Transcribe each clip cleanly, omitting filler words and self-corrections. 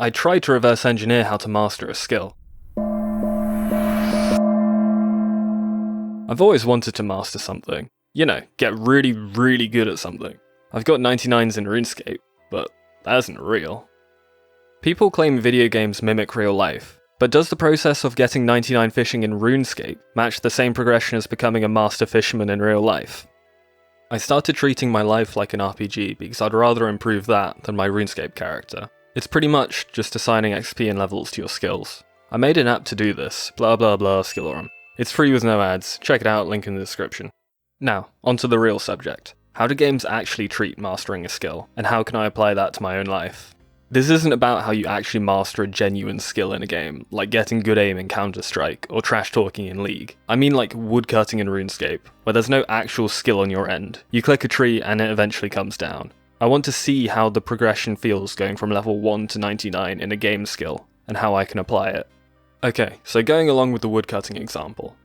I tried to reverse engineer how to master a skill. I've always wanted to master something. You know, get really, really good at something. I've got 99s in RuneScape, but that isn't real. People claim video games mimic real life, but does the process of getting 99 fishing in RuneScape match the same progression as becoming a master fisherman in real life? I started treating my life like an RPG because I'd rather improve that than my RuneScape character. It's pretty much just assigning XP and levels to your skills. I made an app to do this, blah blah blah skillorum. It's free with no ads, check it out, link in the description. Now, onto the real subject. How do games actually treat mastering a skill, and how can I apply that to my own life? This isn't about how you actually master a genuine skill in a game, like getting good aim in Counter-Strike, or trash talking in League. I mean like woodcutting in RuneScape, where there's no actual skill on your end. You click a tree and it eventually comes down. I want to see how the progression feels going from level 1 to 99 in a game skill, and how I can apply it. Okay, so going along with the woodcutting example.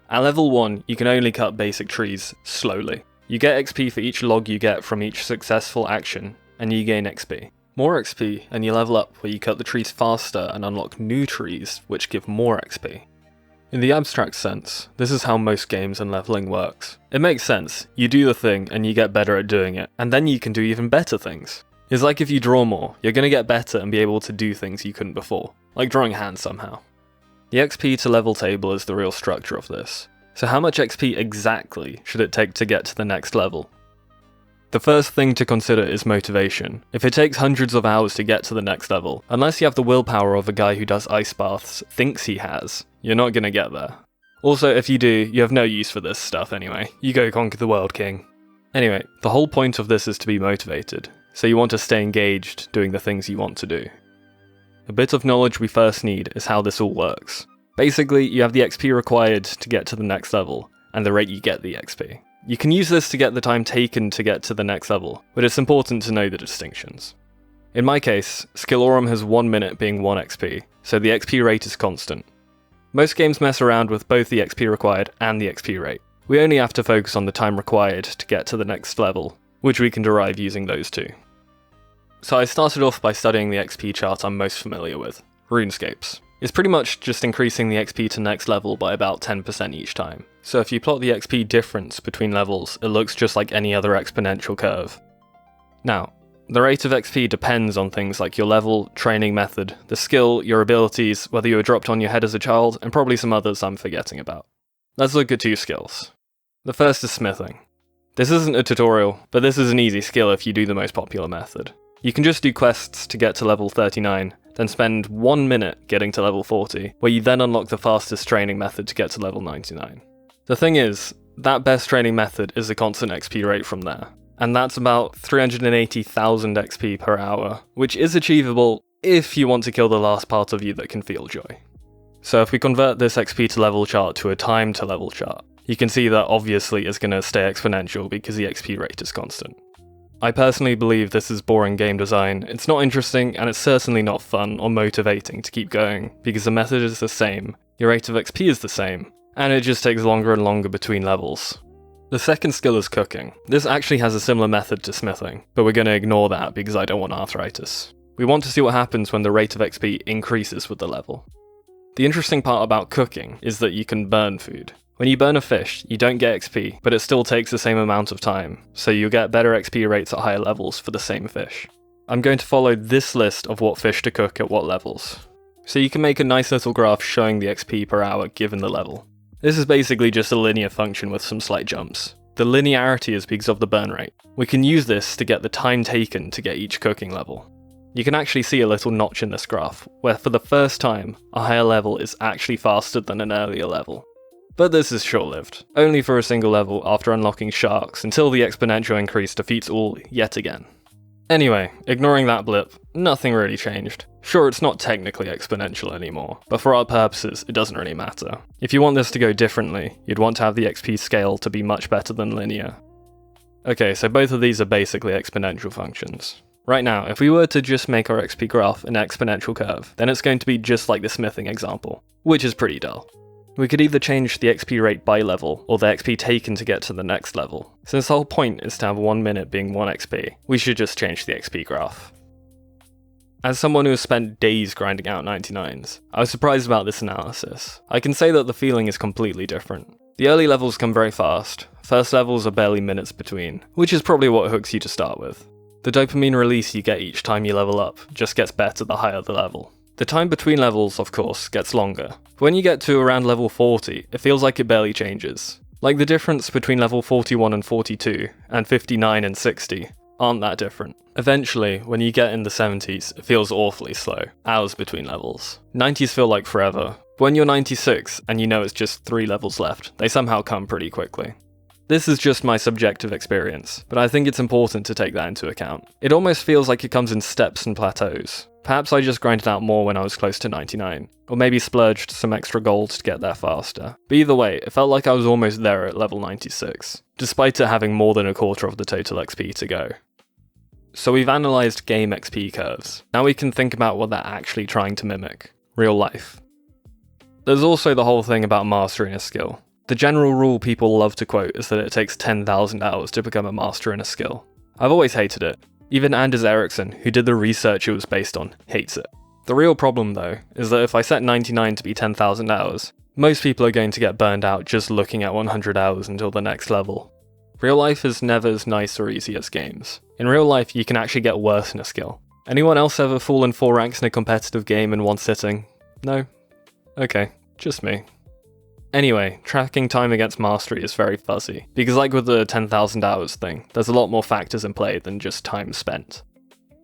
At level 1, you can only cut basic trees slowly. You get XP for each log you get from each successful action, and you gain XP. More XP, and you level up where you cut the trees faster and unlock new trees, which give more XP. In the abstract sense, this is how most games and leveling works. It makes sense, you do the thing and you get better at doing it, and then you can do even better things. It's like if you draw more, you're gonna get better and be able to do things you couldn't before, like drawing hands somehow. The XP to level table is the real structure of this. So how much XP exactly should it take to get to the next level? The first thing to consider is motivation. If it takes hundreds of hours to get to the next level, unless you have the willpower of a guy who does ice baths thinks he has, you're not gonna get there. Also, if you do, you have no use for this stuff anyway. You go conquer the world, king. Anyway, the whole point of this is to be motivated, so you want to stay engaged doing the things you want to do. A bit of knowledge we first need is how this all works. Basically, you have the XP required to get to the next level, and the rate you get the XP. You can use this to get the time taken to get to the next level, but it's important to know the distinctions. In my case, skillorum has 1 minute being 1 XP, so the XP rate is constant. Most games mess around with both the XP required and the XP rate. We only have to focus on the time required to get to the next level, which we can derive using those two. So I started off by studying the XP chart I'm most familiar with, RuneScape's. It's pretty much just increasing the XP to next level by about 10% each time. So if you plot the XP difference between levels, it looks just like any other exponential curve. Now, the rate of XP depends on things like your level, training method, the skill, your abilities, whether you were dropped on your head as a child, and probably some others I'm forgetting about. Let's look at 2 skills. The first is smithing. This isn't a tutorial, but this is an easy skill if you do the most popular method. You can just do quests to get to level 39, then spend 1 minute getting to level 40, where you then unlock the fastest training method to get to level 99. The thing is, that best training method is a constant XP rate from there, and that's about 380,000 XP per hour, which is achievable if you want to kill the last part of you that can feel joy. So if we convert this XP to level chart to a time to level chart, you can see that obviously it's going to stay exponential because the XP rate is constant. I personally believe this is boring game design. It's not interesting, and it's certainly not fun or motivating to keep going, because the method is the same, your rate of XP is the same, and it just takes longer and longer between levels. The second skill is cooking. This actually has a similar method to smithing, but we're going to ignore that because I don't want arthritis. We want to see what happens when the rate of XP increases with the level. The interesting part about cooking is that you can burn food. When you burn a fish, you don't get XP, but it still takes the same amount of time, so you'll get better XP rates at higher levels for the same fish. I'm going to follow this list of what fish to cook at what levels. So you can make a nice little graph showing the XP per hour given the level. This is basically just a linear function with some slight jumps. The linearity is because of the burn rate. We can use this to get the time taken to get each cooking level. You can actually see a little notch in this graph, where for the first time, a higher level is actually faster than an earlier level. But this is short-lived, only for a single level after unlocking sharks until the exponential increase defeats all yet again. Anyway, ignoring that blip, nothing really changed. Sure, it's not technically exponential anymore, but for our purposes, it doesn't really matter. If you want this to go differently, you'd want to have the XP scale to be much better than linear. Okay, so both of these are basically exponential functions. Right now, if we were to just make our XP graph an exponential curve, then it's going to be just like the smithing example, which is pretty dull. We could either change the XP rate by level, or the XP taken to get to the next level. Since the whole point is to have 1 minute being 1 XP, we should just change the XP graph. As someone who has spent days grinding out 99s, I was surprised about this analysis. I can say that the feeling is completely different. The early levels come very fast, first levels are barely minutes between, which is probably what hooks you to start with. The dopamine release you get each time you level up just gets better the higher the level. The time between levels, of course, gets longer. When you get to around level 40, it feels like it barely changes. Like the difference between level 41 and 42, and 59 and 60, aren't that different. Eventually, when you get in the 70s, it feels awfully slow, hours between levels. 90s feel like forever. When you're 96, and you know it's just 3 levels left, they somehow come pretty quickly. This is just my subjective experience, but I think it's important to take that into account. It almost feels like it comes in steps and plateaus. Perhaps I just grinded out more when I was close to 99, or maybe splurged some extra gold to get there faster. But either way, it felt like I was almost there at level 96, despite it having more than a quarter of the total XP to go. So we've analysed game XP curves. Now we can think about what they're actually trying to mimic. Real life. There's also the whole thing about mastering a skill. The general rule people love to quote is that it takes 10,000 hours to become a master in a skill. I've always hated it. Even Anders Ericsson, who did the research it was based on, hates it. The real problem though, is that if I set 99 to be 10,000 hours, most people are going to get burned out just looking at 100 hours until the next level. Real life is never as nice or easy as games. In real life, you can actually get worse in a skill. Anyone else ever fallen 4 ranks in a competitive game in one sitting? No? Okay, just me. Anyway, tracking time against mastery is very fuzzy, because like with the 10,000 hours thing, there's a lot more factors in play than just time spent.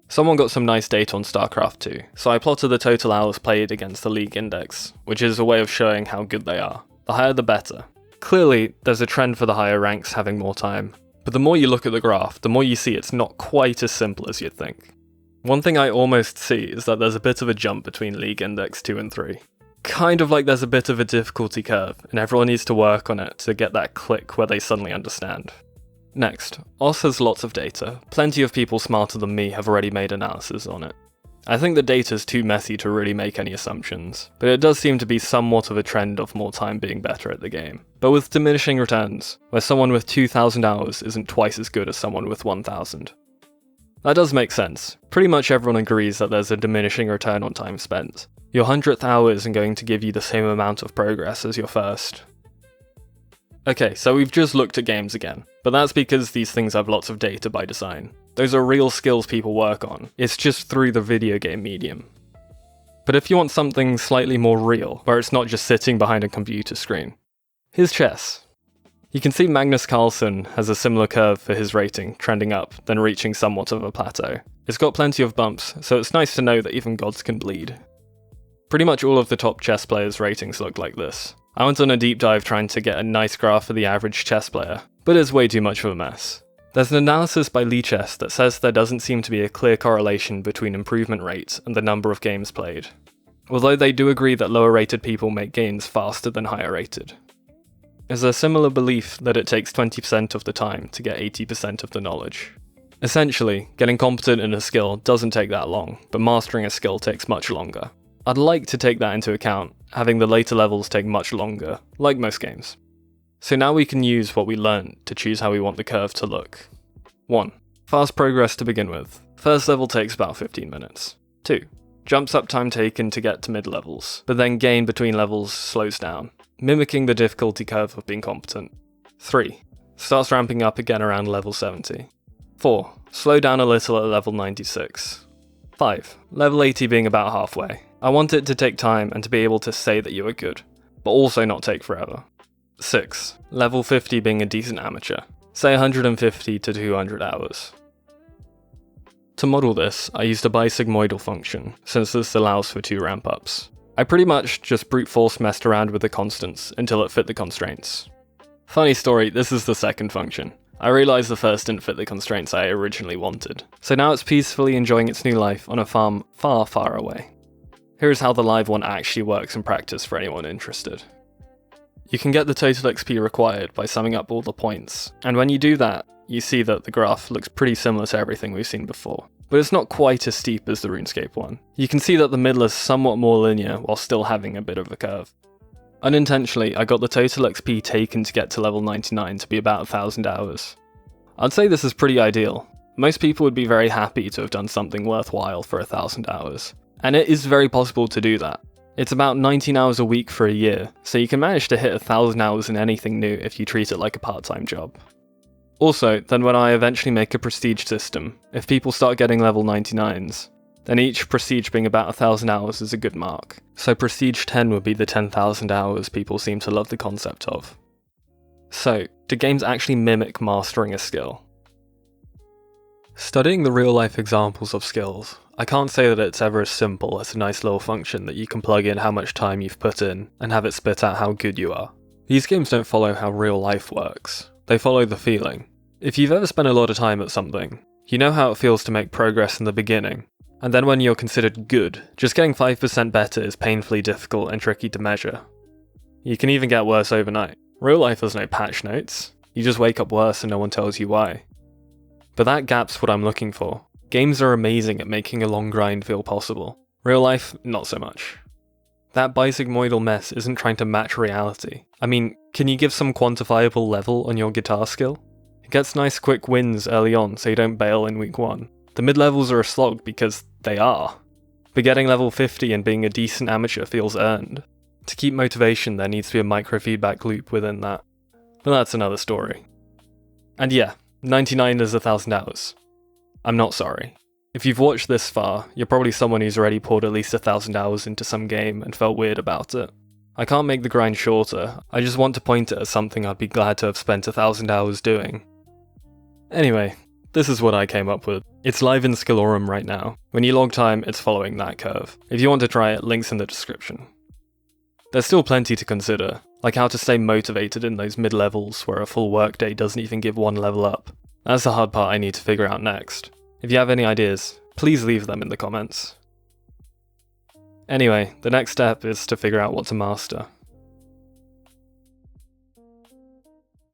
Someone got some nice data on StarCraft 2, so I plotted the total hours played against the league index, which is a way of showing how good they are. The higher the better. Clearly, there's a trend for the higher ranks having more time, but the more you look at the graph, the more you see it's not quite as simple as you'd think. One thing I almost see is that there's a bit of a jump between league index 2 and 3. Kind of like there's a bit of a difficulty curve, and everyone needs to work on it to get that click where they suddenly understand. Next, OS has lots of data. Plenty of people smarter than me have already made analysis on it. I think the data's too messy to really make any assumptions, but it does seem to be somewhat of a trend of more time being better at the game. But with diminishing returns, where someone with 2,000 hours isn't twice as good as someone with 1,000. That does make sense. Pretty much everyone agrees that there's a diminishing return on time spent. Your 100th hour isn't going to give you the same amount of progress as your first. Okay, so we've just looked at games again, but that's because these things have lots of data by design. Those are real skills people work on, it's just through the video game medium. But if you want something slightly more real, where it's not just sitting behind a computer screen, here's chess. You can see Magnus Carlsen has a similar curve for his rating, trending up, then reaching somewhat of a plateau. It's got plenty of bumps, so it's nice to know that even gods can bleed. Pretty much all of the top chess players' ratings look like this. I went on a deep dive trying to get a nice graph for the average chess player, but it's way too much of a mess. There's an analysis by Lichess that says there doesn't seem to be a clear correlation between improvement rate and the number of games played, although they do agree that lower rated people make gains faster than higher rated. There's a similar belief that it takes 20% of the time to get 80% of the knowledge. Essentially, getting competent in a skill doesn't take that long, but mastering a skill takes much longer. I'd like to take that into account, having the later levels take much longer, like most games. So now we can use what we learned to choose how we want the curve to look. 1. Fast progress to begin with. First level takes about 15 minutes. 2. Jumps up time taken to get to mid levels, but then gain between levels slows down, mimicking the difficulty curve of being competent. 3. Starts ramping up again around level 70. 4. Slow down a little at level 96. 5. Level 80 being about halfway. I want it to take time and to be able to say that you are good, but also not take forever. 6. Level 50 being a decent amateur. Say 150 to 200 hours. To model this, I used a bisigmoidal function, since this allows for 2 ramp-ups. I pretty much just brute force messed around with the constants until it fit the constraints. Funny story, this is the second function. I realised the first didn't fit the constraints I originally wanted, so now it's peacefully enjoying its new life on a farm far, far away. Here's how the live one actually works in practice for anyone interested. You can get the total XP required by summing up all the points, and when you do that, you see that the graph looks pretty similar to everything we've seen before. But it's not quite as steep as the RuneScape one. You can see that the middle is somewhat more linear while still having a bit of a curve. Unintentionally, I got the total XP taken to get to level 99 to be about 1,000 hours. I'd say this is pretty ideal. most people would be very happy to have done something worthwhile for 1,000 hours. And it is very possible to do that. It's about 19 hours a week for a year, so you can manage to hit 1,000 hours in anything new if you treat it like a part-time job. Also, then when I eventually make a prestige system, if people start getting level 99s, then each prestige being about 1,000 hours is a good mark. So prestige 10 would be the 10,000 hours people seem to love the concept of. So, do games actually mimic mastering a skill? Studying the real-life examples of skills, I can't say that it's ever as simple as a nice little function that you can plug in how much time you've put in and have it spit out how good you are. These games don't follow how real life works, they follow the feeling. If you've ever spent a lot of time at something, you know how it feels to make progress in the beginning, and then when you're considered good, just getting 5% better is painfully difficult and tricky to measure. You can even get worse overnight. Real life has no patch notes, you just wake up worse and no one tells you why. But that gap's what I'm looking for. Games are amazing at making a long grind feel possible. Real life, not so much. That bisigmoidal mess isn't trying to match reality. I mean, can you give some quantifiable level on your guitar skill? It gets nice quick wins early on so you don't bail in week 1. The mid-levels are a slog because they are. But getting level 50 and being a decent amateur feels earned. To keep motivation there needs to be a microfeedback loop within that. But that's another story. And yeah, 99 is 1,000 hours. I'm not sorry. If you've watched this far, you're probably someone who's already poured at least 1,000 hours into some game and felt weird about it. I can't make the grind shorter, I just want to point it as something I'd be glad to have spent 1,000 hours doing. Anyway, this is what I came up with. It's live in Skillorum right now. When you log time, it's following that curve. If you want to try it, links in the description. There's still plenty to consider, like how to stay motivated in those mid-levels where a full workday doesn't even give one level up. That's the hard part I need to figure out next. If you have any ideas, please leave them in the comments. Anyway, the next step is to figure out what to master.